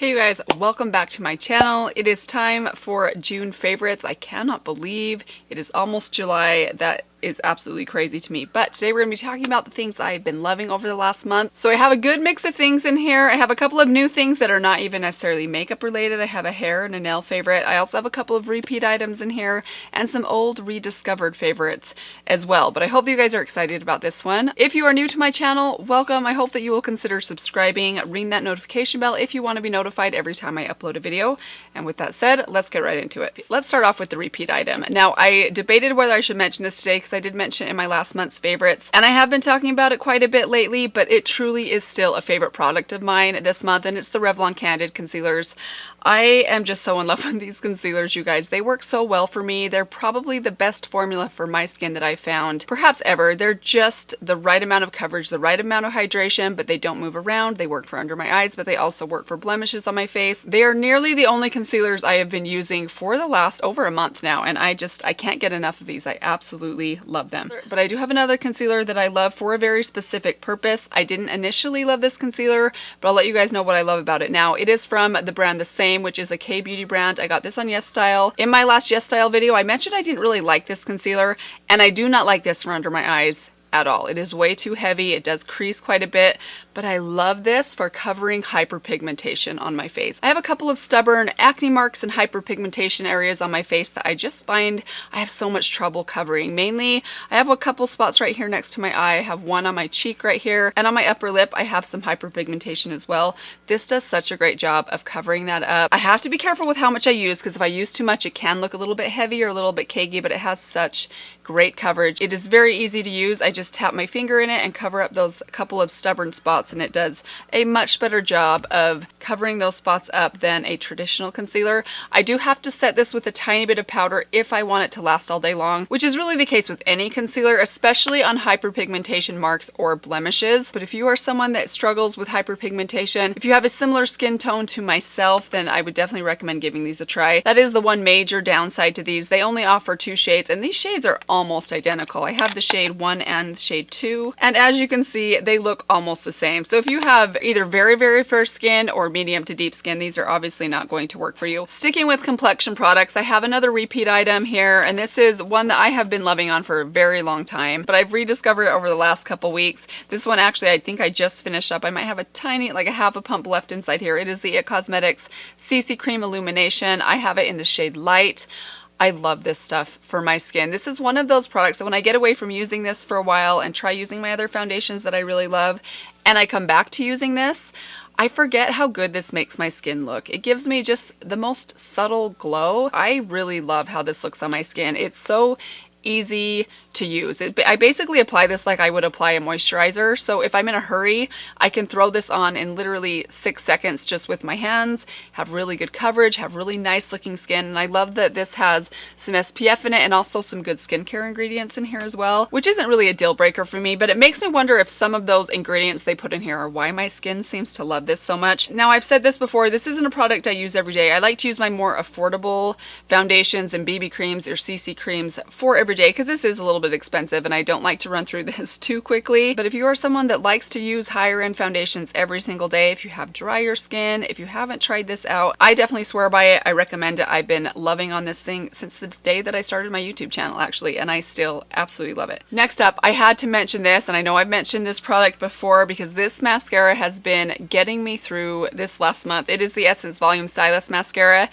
Hey you guys, welcome back to my channel. It is time for June favorites. I cannot believe it is almost July. That is absolutely crazy to me. But today we're going to be talking about the things I've been loving over the last month. So I have a good mix of things in here. I have a couple of new things that are not even necessarily makeup related. I have a hair and a nail favorite. I also have a couple of repeat items in here and some old rediscovered favorites as well. But I hope you guys are excited about this one. If you are new to my channel, welcome. I hope that you will consider subscribing, ring that notification bell if you want to be notified every time I upload a video. And with that said, let's get right into it. Let's start off with the repeat item. Now, I debated whether I should mention this today because I did mention it in my last month's favorites, and I have been talking about it quite a bit lately, but it truly is still a favorite product of mine this month, and it's the Revlon Candid concealers. I am just so in love with these concealers, you guys. They work so well for me. They're probably the best formula for my skin that I've found, perhaps ever. They're just the right amount of coverage, the right amount of hydration, but they don't move around. They work for under my eyes, but they also work for blemishes on my face. They are nearly the only concealers I have been using for the last over a month now, and I can't get enough of these. I absolutely love them. But I do have another concealer that I love for a very specific purpose. I didn't initially love this concealer, but I'll let you guys know what I love about it now. It is from the brand The Same, which is a K-beauty brand. I got this on Yes Style. In my last Yes Style video, I mentioned I didn't really like this concealer, and I do not like this for under my eyes at all. It is way too heavy. It does crease quite a bit, but I love this for covering hyperpigmentation on my face. I have a couple of stubborn acne marks and hyperpigmentation areas on my face that I just find I have so much trouble covering. Mainly, I have a couple spots right here next to my eye. I have one on my cheek right here, and on my upper lip, I have some hyperpigmentation as well. This does such a great job of covering that up. I have to be careful with how much I use, because if I use too much, it can look a little bit heavy or a little bit cakey, but it has such great coverage. It is very easy to use. I just tap my finger in it and cover up those couple of stubborn spots, and it does a much better job of covering those spots up than a traditional concealer. I do have to set this with a tiny bit of powder if I want it to last all day long, which is really the case with any concealer, especially on hyperpigmentation marks or blemishes. But if you are someone that struggles with hyperpigmentation, if you have a similar skin tone to myself, then I would definitely recommend giving these a try. That is the one major downside to these. They only offer 2 shades, and these shades are almost identical. I have the shade 1 and shade 2, and as you can see, they look almost the same. So if you have either very, very fair skin or medium to deep skin, these are obviously not going to work for you. Sticking with complexion products, I have another repeat item here, and this is one that I have been loving on for a very long time, but I've rediscovered it over the last couple weeks. This one actually, I think I just finished up. I might have a tiny, like a half a pump left inside here. It is the It Cosmetics CC Cream Illumination. I have it in the shade Light. I love this stuff for my skin. This is one of those products that when I get away from using this for a while and try using my other foundations that I really love, and I come back to using this, I forget how good this makes my skin look. It gives me just the most subtle glow. I really love how this looks on my skin. It's so easy to use. I basically apply this like I would apply a moisturizer. So if I'm in a hurry, I can throw this on in literally 6 seconds just with my hands, have really good coverage, have really nice looking skin. And I love that this has some SPF in it and also some good skincare ingredients in here as well, which isn't really a deal breaker for me, but it makes me wonder if some of those ingredients they put in here are why my skin seems to love this so much. Now, I've said this before, this isn't a product I use every day. I like to use my more affordable foundations and BB creams or CC creams for every day, because this is a little bit expensive and I don't like to run through this too quickly. But if you are someone that likes to use higher end foundations every single day, if you have drier skin, if you haven't tried this out, I definitely swear by it. I recommend it. I've been loving on this thing since the day that I started my YouTube channel actually, and I still absolutely love it. Next up, I had to mention this, and I know I've mentioned this product before because this mascara has been getting me through this last month. It is the Essence Volume Stylist Mascara.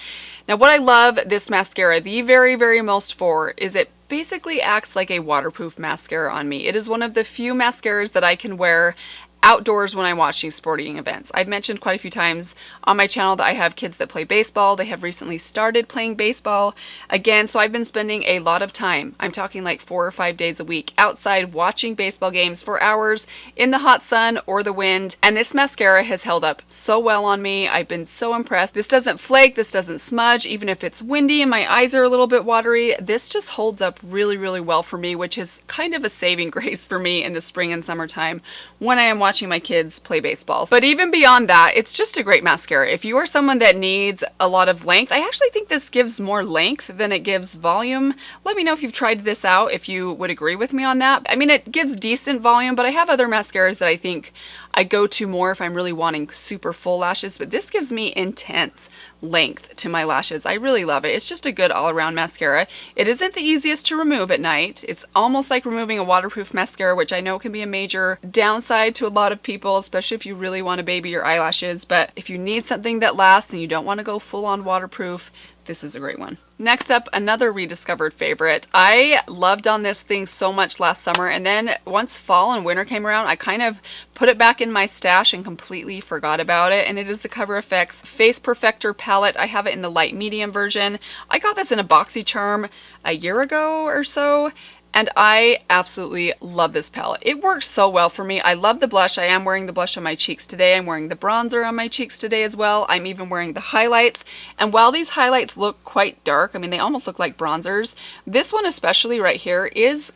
Now, what I love this mascara the very, very most for is it basically acts like a waterproof mascara on me. It is one of the few mascaras that I can wear outdoors when I'm watching sporting events. I've mentioned quite a few times on my channel that I have kids that play baseball. They have recently started playing baseball again, so I've been spending a lot of time, I'm talking like 4 or 5 days a week, outside watching baseball games for hours in the hot sun or the wind, and this mascara has held up so well on me. I've been so impressed. This doesn't flake, this doesn't smudge, even if it's windy and my eyes are a little bit watery. This just holds up really, really well for me, which is kind of a saving grace for me in the spring and summertime when I am watching my kids play baseball. But even beyond that, it's just a great mascara. If you are someone that needs a lot of length, I actually think this gives more length than it gives volume. Let me know if you've tried this out, if you would agree with me on that. I mean, it gives decent volume, but I have other mascaras that I think I go to more if I'm really wanting super full lashes, but this gives me intense length to my lashes. I really love it. It's just a good all-around mascara. It isn't the easiest to remove at night. It's almost like removing a waterproof mascara, which I know can be a major downside to a lot of people, especially if you really want to baby your eyelashes. But if you need something that lasts and you don't want to go full-on waterproof, this is a great one. Next up, another rediscovered favorite. I loved on this thing so much last summer, and then once fall and winter came around, I kind of put it back in my stash and completely forgot about it, and it is the Cover FX Face Perfector palette. I have it in the light medium version. I got this in a BoxyCharm a year ago or so, and I absolutely love this palette. It works so well for me. I love the blush. I am wearing the blush on my cheeks today. I'm wearing the bronzer on my cheeks today as well. I'm even wearing the highlights. And while these highlights look quite dark, I mean, they almost look like bronzers, this one especially right here is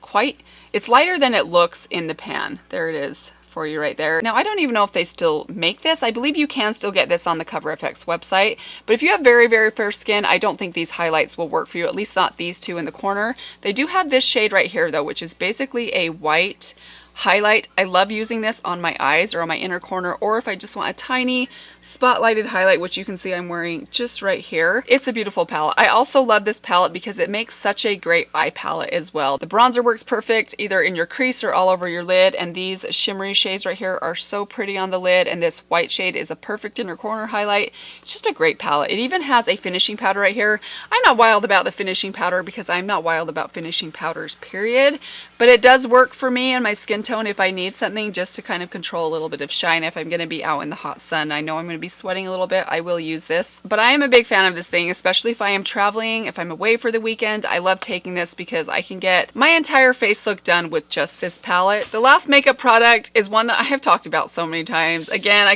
it's lighter than it looks in the pan. There it is for you right there. Now, I don't even know if they still make this. I believe you can still get this on the Cover FX website, but if you have very, very fair skin, I don't think these highlights will work for you, at least not these two in the corner. They do have this shade right here though, which is basically a white highlight. I love using this on my eyes or on my inner corner, or if I just want a tiny spotlighted highlight, which you can see I'm wearing just right here. It's a beautiful palette. I also love this palette because it makes such a great eye palette as well. The bronzer works perfect either in your crease or all over your lid, and these shimmery shades right here are so pretty on the lid, and this white shade is a perfect inner corner highlight. It's just a great palette. It even has a finishing powder right here. I'm not wild about the finishing powder because I'm not wild about finishing powders, period, but it does work for me and my skin tone if I need something just to kind of control a little bit of shine. If I'm going to be out in the hot sun, I know I'm going to be sweating a little bit, I will use this. But I am a big fan of this thing, especially if I am traveling, if I'm away for the weekend. I love taking this because I can get my entire face look done with just this palette. The last makeup product is one that I have talked about so many times. Again,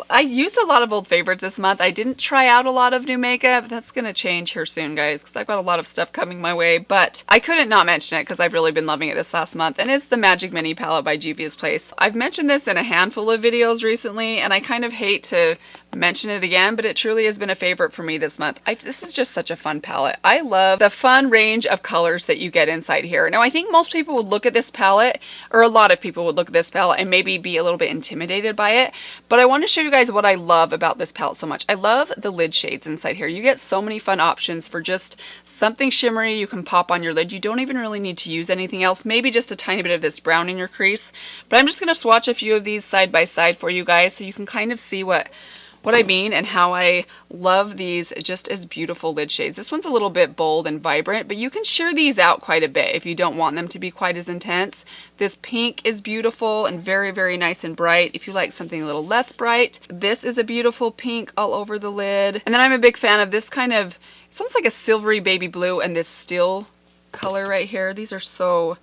I used a lot of old favorites this month. I didn't try out a lot of new makeup. That's going to change here soon, guys, because I've got a lot of stuff coming my way, but I couldn't not mention it because I've really been loving it this last month, and it's the Magic Mini palette by Juvia's Place. I've mentioned this in a handful of videos recently, and I kind of hate to mention it again, but it truly has been a favorite for me this month. This is just such a fun palette. I love the fun range of colors that you get inside here. Now, I think most people would look at this palette, or a lot of people would look at this palette and maybe be a little bit intimidated by it, but I want to show you guys what I love about this palette so much. I love the lid shades inside here. You get so many fun options for just something shimmery you can pop on your lid. You don't even really need to use anything else, maybe just a tiny bit of this brown in your crease, but I'm just going to swatch a few of these side by side for you guys so you can kind of see what I mean and how I love these just as beautiful lid shades. This one's a little bit bold and vibrant, but you can sheer these out quite a bit if you don't want them to be quite as intense. This pink is beautiful and very, very nice and bright. If you like something a little less bright, this is a beautiful pink all over the lid. And then I'm a big fan of this kind of, it's almost like a silvery baby blue, and this steel color right here. These are so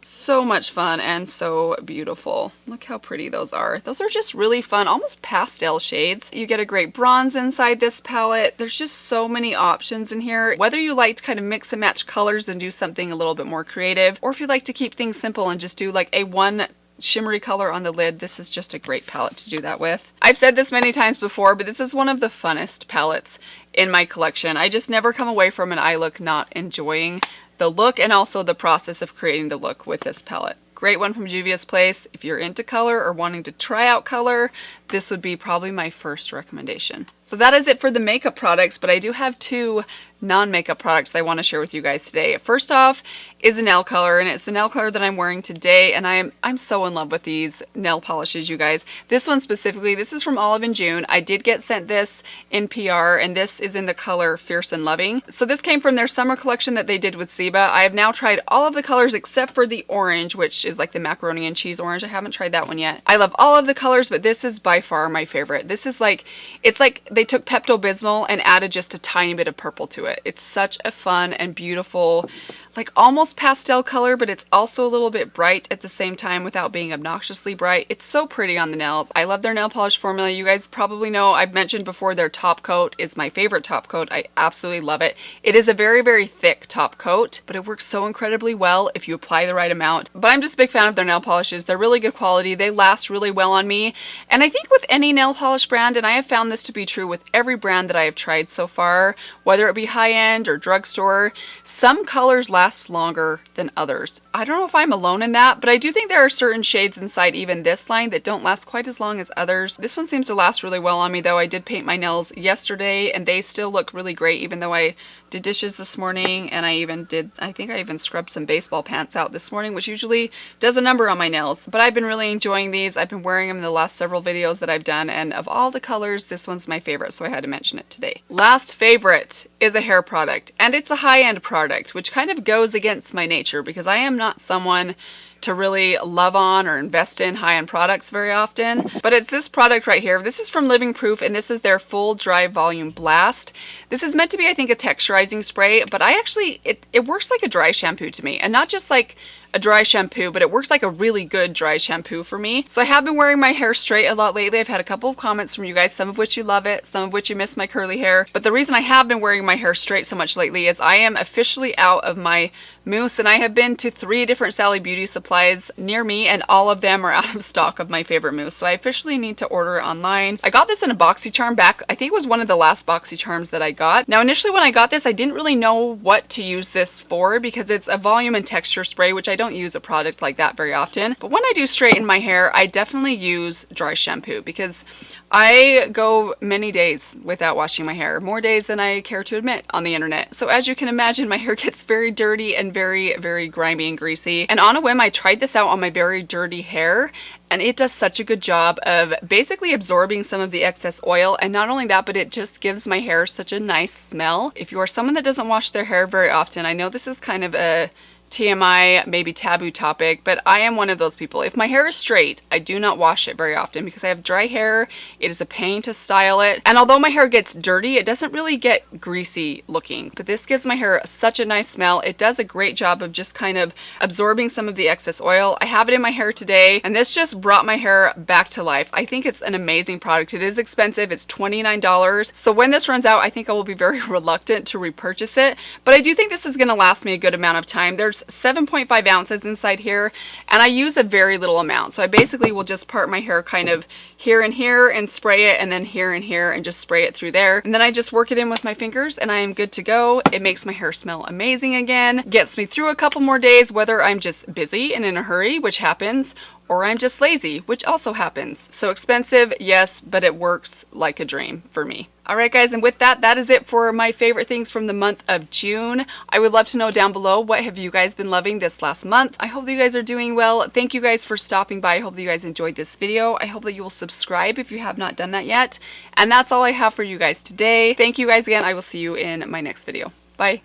much fun and so beautiful. Look how pretty those are. Those are just really fun, almost pastel shades. You get a great bronze inside this palette. There's just so many options in here. Whether you like to kind of mix and match colors and do something a little bit more creative, or if you like to keep things simple and just do like a one shimmery color on the lid, this is just a great palette to do that with. I've said this many times before, but this is one of the funnest palettes in my collection. I just never come away from an eye look not enjoying the look and also the process of creating the look with this palette. Great one from Juvia's Place. If you're into color or wanting to try out color, this would be probably my first recommendation. So that is it for the makeup products, but I do have two non-makeup products I want to share with you guys today. First off is a nail color, and it's the nail color that I'm wearing today, and I'm so in love with these nail polishes, you guys. This one specifically, this is from Olive & June. I did get sent this in PR, and this is in the color Fierce and Loving. So this came from their summer collection that they did with Seba. I have now tried all of the colors except for the orange, which is like the macaroni and cheese orange. I haven't tried that one yet. I love all of the colors, but this is by far my favorite. This is like, it's like they took Pepto-Bismol and added just a tiny bit of purple to it. It's such a fun and beautiful, like almost pastel color, but it's also a little bit bright at the same time without being obnoxiously bright. It's so pretty on the nails. I love their nail polish formula. You guys probably know, I've mentioned before, their top coat is my favorite top coat. I absolutely love it. It is a very, very thick top coat, but it works so incredibly well if you apply the right amount. But I'm just a big fan of their nail polishes. They're really good quality. They last really well on me. And I think with any nail polish brand, and I have found this to be true with every brand that I have tried so far, whether it be high-end or drugstore, some colors last last longer than others. I don't know if I'm alone in that, but I do think there are certain shades inside even this line that don't last quite as long as others. This one seems to last really well on me though. I did paint my nails yesterday and they still look really great, even though I did dishes this morning, and I think I even scrubbed some baseball pants out this morning, which usually does a number on my nails. But I've been really enjoying these. I've been wearing them in the last several videos that I've done, and of all the colors, this one's my favorite, so I had to mention it today. Last favorite is a hair product, and it's a high-end product, which kind of goes against my nature because I am not someone to really love on or invest in high-end products very often. But it's this product right here. This is from Living Proof, and this is their Full Dry Volume Blast. This is meant to be, I think, a texturizing spray, but it works like a dry shampoo to me, and not just like a dry shampoo, but it works like a really good dry shampoo for me. So I have been wearing my hair straight a lot lately. I've had a couple of comments from you guys, some of which you love it, some of which you miss my curly hair. But the reason I have been wearing my hair straight so much lately is I am officially out of my mousse, and I have been to 3 different Sally Beauty supplies near me, and all of them are out of stock of my favorite mousse. So I officially need to order it online. I got this in a BoxyCharm back, I think it was one of the last BoxyCharms that I got. Now initially when I got this, I didn't really know what to use this for because it's a volume and texture spray, which I don't use a product like that very often. But when I do straighten my hair, I definitely use dry shampoo because I go many days without washing my hair, more days than I care to admit on the internet. So as you can imagine, my hair gets very dirty and very, very grimy and greasy. And on a whim, I tried this out on my very dirty hair, and it does such a good job of basically absorbing some of the excess oil. And not only that, but it just gives my hair such a nice smell. If you are someone that doesn't wash their hair very often, I know this is kind of a TMI, maybe taboo topic, but I am one of those people. If my hair is straight, I do not wash it very often because I have dry hair. It is a pain to style it. And although my hair gets dirty, it doesn't really get greasy looking. But this gives my hair such a nice smell. It does a great job of just kind of absorbing some of the excess oil. I have it in my hair today, and this just brought my hair back to life. I think it's an amazing product. It is expensive. It's $29. So when this runs out, I think I will be very reluctant to repurchase it. But I do think this is going to last me a good amount of time. There's 7.5 ounces inside here, and I use a very little amount. So I basically will just part my hair kind of here and spray it, and then here and just spray it through there. And then I just work it in with my fingers and I am good to go. It makes my hair smell amazing again, gets me through a couple more days, whether I'm just busy and in a hurry, which happens, or I'm just lazy, which also happens. So expensive, yes, but it works like a dream for me. Alright guys, and with that, that is it for my favorite things from the month of June. I would love to know down below, what have you guys been loving this last month? I hope that you guys are doing well. Thank you guys for stopping by. I hope that you guys enjoyed this video. I hope that you will subscribe if you have not done that yet. And that's all I have for you guys today. Thank you guys again. I will see you in my next video. Bye.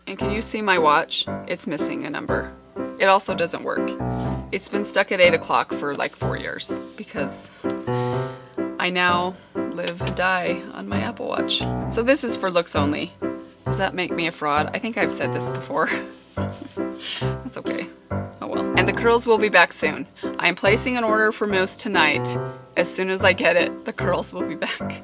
And can you see my watch? It's missing a number. It also doesn't work. It's been stuck at 8 o'clock for like 4 years because I now live and die on my Apple Watch. So this is for looks only. Does that make me a fraud? I think I've said this before. That's okay. Oh well. And the curls will be back soon. I am placing an order for mousse tonight. As soon as I get it, the curls will be back.